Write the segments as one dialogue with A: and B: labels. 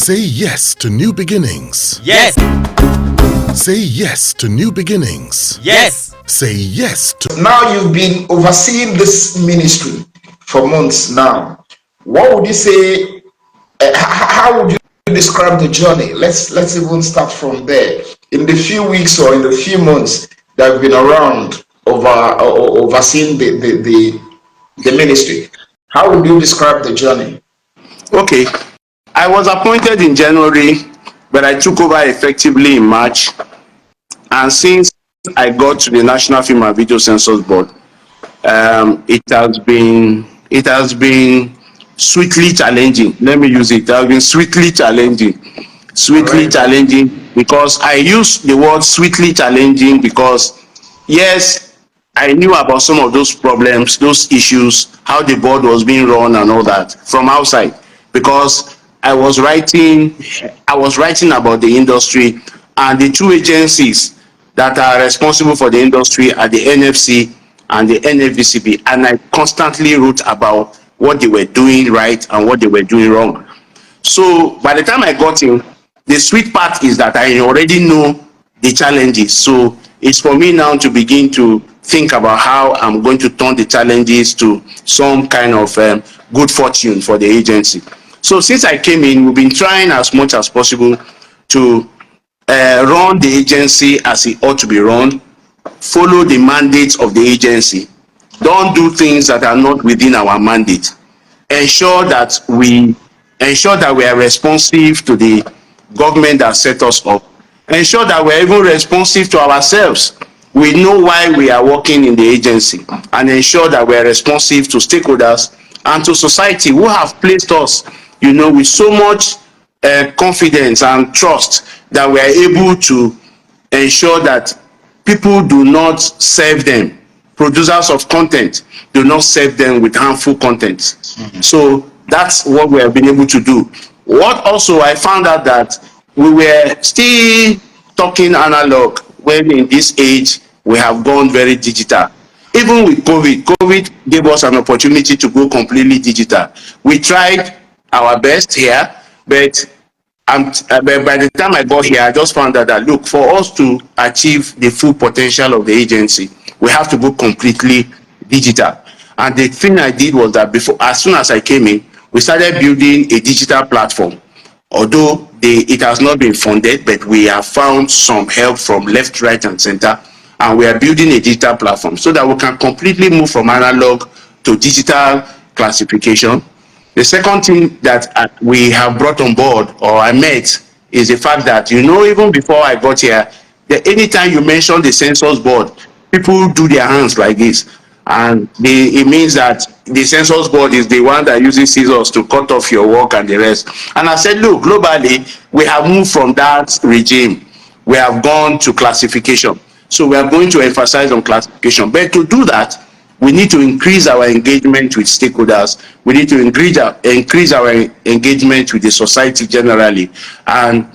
A: Say yes to new beginnings.
B: Yes.
A: Say yes to new beginnings.
B: Yes.
A: Say yes to...
C: Now you've been overseeing this ministry for months now. What would you say, how would you describe the journey? Let's even start from there. In the few weeks or in the few months that have been around overseeing the ministry, how would you describe the journey?
D: Okay, I was appointed in January, but I took over effectively in March. And since I got to the National Film and Video Censors Board, it has been sweetly challenging. Let me use it. It has been sweetly challenging. Sweetly challenging, because I use the word sweetly challenging because, yes, I knew about some of those problems, those issues, how the board was being run and all that from outside, because I was writing about the industry, and the two agencies that are responsible for the industry are the NFC and the NFVCB, and I constantly wrote about what they were doing right and what they were doing wrong. So by the time I got in, the sweet part is that I already know the challenges. So it's for me now to begin to think about how I'm going to turn the challenges to some kind of good fortune for the agency. So since I came in, we've been trying as much as possible to run the agency as it ought to be run, follow the mandates of the agency, don't do things that are not within our mandate, ensure that we are responsive to the government that set us up, ensure that we're even responsive to ourselves. We know why we are working in the agency, and ensure that we're responsive to stakeholders and to society who have placed us, with so much confidence and trust that we are able to ensure that people do not serve them, producers of content do not serve them with harmful content. So that's what we have been able to do. What also I found out that we were still talking analog when in this age we have gone very digital. Even with COVID gave us an opportunity to go completely digital. We tried our best here, but by the time I got here, I just found out that, look, for us to achieve the full potential of the agency, we have to go completely digital. And the thing I did was that as soon as I came in, we started building a digital platform. Although it has not been funded, but we have found some help from left, right, and center, and we are building a digital platform so that we can completely move from analog to digital classification. The second thing that we have brought on board, or I met, is the fact that, even before I got here, that anytime you mention the Censors Board, people do their hands like this. And it means that the Censors Board is the one that uses scissors to cut off your work and the rest. And I said, look, globally, we have moved from that regime. We have gone to classification. So we are going to emphasize on classification. But to do that, we need to increase our engagement with stakeholders. We need to increase our engagement with the society generally. And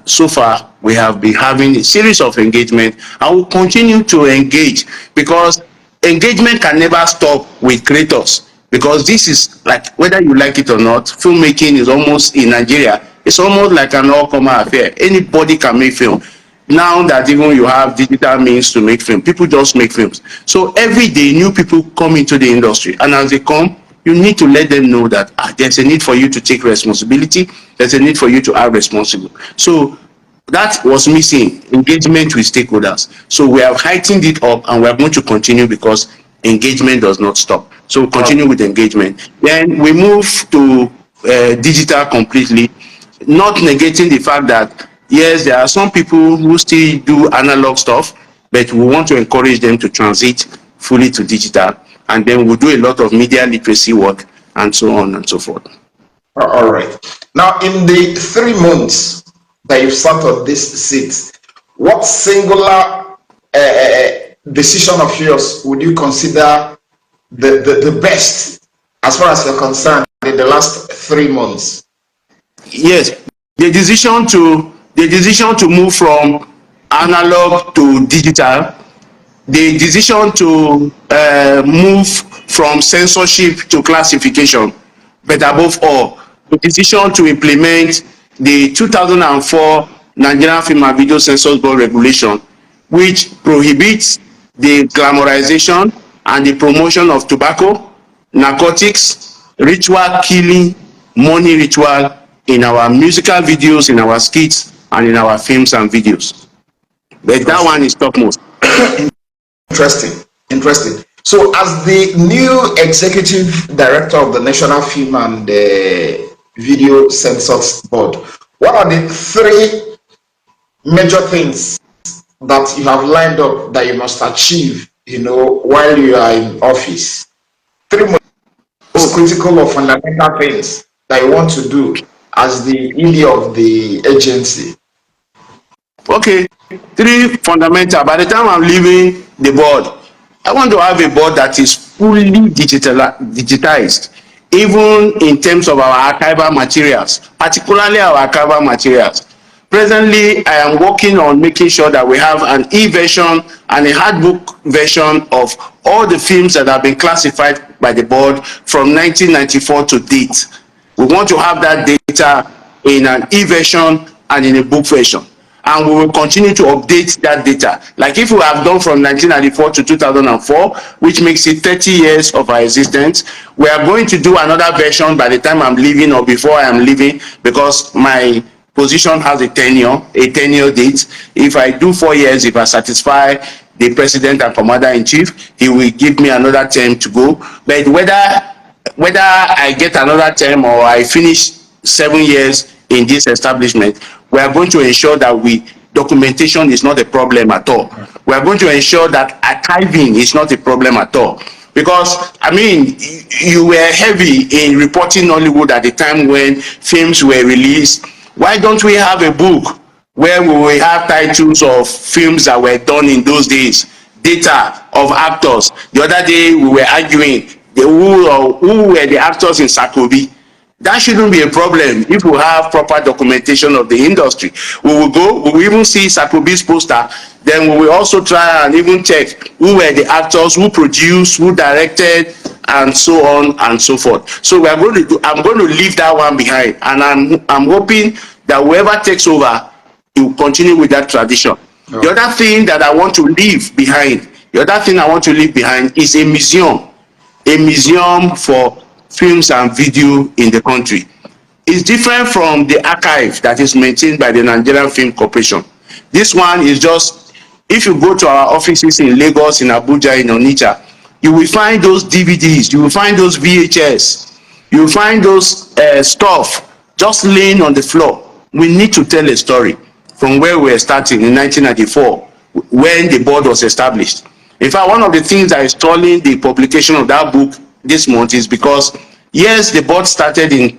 D: so far, we have been having a series of engagement, and we'll continue to engage, because engagement can never stop with creators, because this is like, whether you like it or not, filmmaking is almost, in Nigeria, it's almost like an all-comer affair. Anybody can make film. Now that even you have digital means to make film, people just make films. So every day new people come into the industry, and as they come, you need to let them know that there's a need for you to take responsibility, there's a need for you to act responsible. So that was missing, engagement with stakeholders. So we have heightened it up, and we are going to continue, because engagement does not stop. So we'll continue with engagement. Then we move to digital completely, not negating the fact that, yes, there are some people who still do analog stuff, but we want to encourage them to transit fully to digital. And then we'll do a lot of media literacy work, and so on and so forth.
C: All right. Now, in the 3 months that you've sat on this seat, what singular decision of yours would you consider the best, as far as you're concerned, in the last 3 months?
D: Yes, the decision to move from analog to digital, the decision to move from censorship to classification, but above all, the decision to implement the 2004 Nigerian Film and Video Censors Board regulation, which prohibits the glamorization and the promotion of tobacco, narcotics, ritual killing, money ritual in our musical videos, in our skits, and in our films and videos. But that one is topmost.
C: Interesting. So, as the new executive director of the National Film and Video Censors Board, what are the three major things that you have lined up that you must achieve, while you are in office? Three most critical or fundamental things that you want to do as the ED of the agency.
D: Okay, three fundamental. By the time I'm leaving the board, I want to have a board that is fully digitized, even in terms of our archival materials, particularly our archival materials. Presently, I am working on making sure that we have an e-version and a hardbook version of all the films that have been classified by the board from 1994 to date. We want to have that data in an e-version and in a book version. And we will continue to update that data. Like if we have done from 1994 to 2004, which makes it 30 years of our existence, we are going to do another version by the time I'm leaving or before I am leaving, because my position has a tenure date. If I do 4 years, if I satisfy the president and commander-in-chief, he will give me another term to go. But whether I get another term or I finish 7 years in this establishment, we are going to ensure that documentation is not a problem at all. We are going to ensure that archiving is not a problem at all. Because, I mean, you were heavy in reporting Nollywood at the time when films were released. Why don't we have a book where we will have titles of films that were done in those days, data of actors? The other day we were arguing who were the actors in Sakobi. That shouldn't be a problem if we have proper documentation of the industry. We will even see Sakobi's poster, then we will also try and even check who were the actors, who produced, who directed, and so on and so forth. So I'm going to leave that one behind, and I'm hoping that whoever takes over, he will continue with that tradition. Oh. The other thing that I want to leave behind, is a museum for films and video in the country. It's different from the archive that is maintained by the Nigerian Film Corporation. This one is just, if you go to our offices in Lagos, in Abuja, in Onitsha, you will find those DVDs, you will find those VHS, you will find those stuff just laying on the floor. We need to tell a story from where we were starting in 1994, when the board was established. In fact, one of the things that is stalling the publication of that book this month is because, yes, the board started in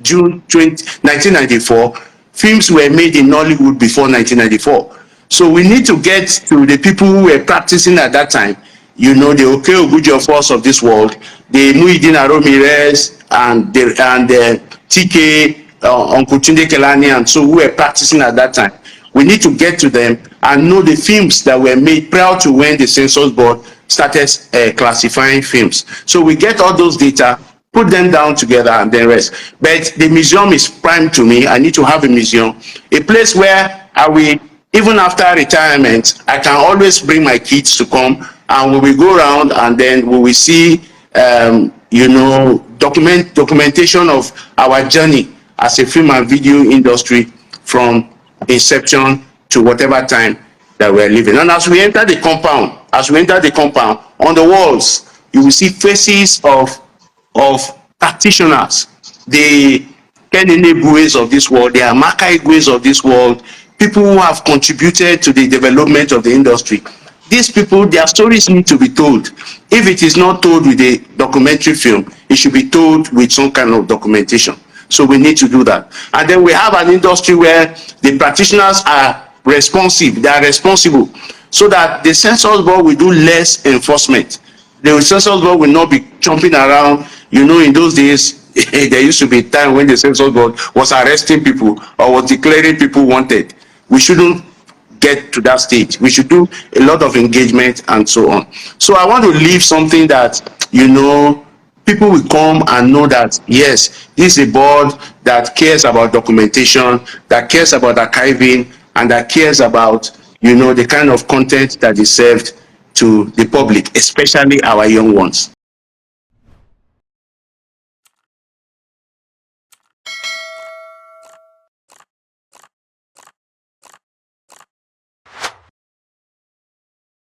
D: June 1994. Films were made in Nollywood before 1994. So we need to get to the people who were practicing at that time, the Oke Ogujiofos of this world, the Muhyiddin Aromires and the TK, Uncle Tunde Kelani, and so who were practicing at that time. We need to get to them and know the films that were made prior to when the Censors Board started classifying films. So we get all those data, put them down together, and then rest. But the museum is prime to me. I need to have a museum, a place where even after retirement, I can always bring my kids to come, and we will go around, and then we will see, documentation of our journey as a film and video industry from inception to whatever time that we're living. And as we enter the compound, on the walls, you will see faces of practitioners, the Kenene Bues of this world, the Amaka Igwes of this world, people who have contributed to the development of the industry. These people, their stories need to be told. If it is not told with a documentary film, it should be told with some kind of documentation. So we need to do that. And then we have an industry where the practitioners are responsive, they are responsible, so that the Censors Board will do less enforcement. The Censors Board will not be jumping around. In those days, there used to be a time when the Censors Board was arresting people or was declaring people wanted. We shouldn't get to that stage. We should do a lot of engagement and so on. So I want to leave something that, people will come and know that yes, this is a board that cares about documentation, that cares about archiving, and that cares about, the kind of content that is served to the public, especially our young ones.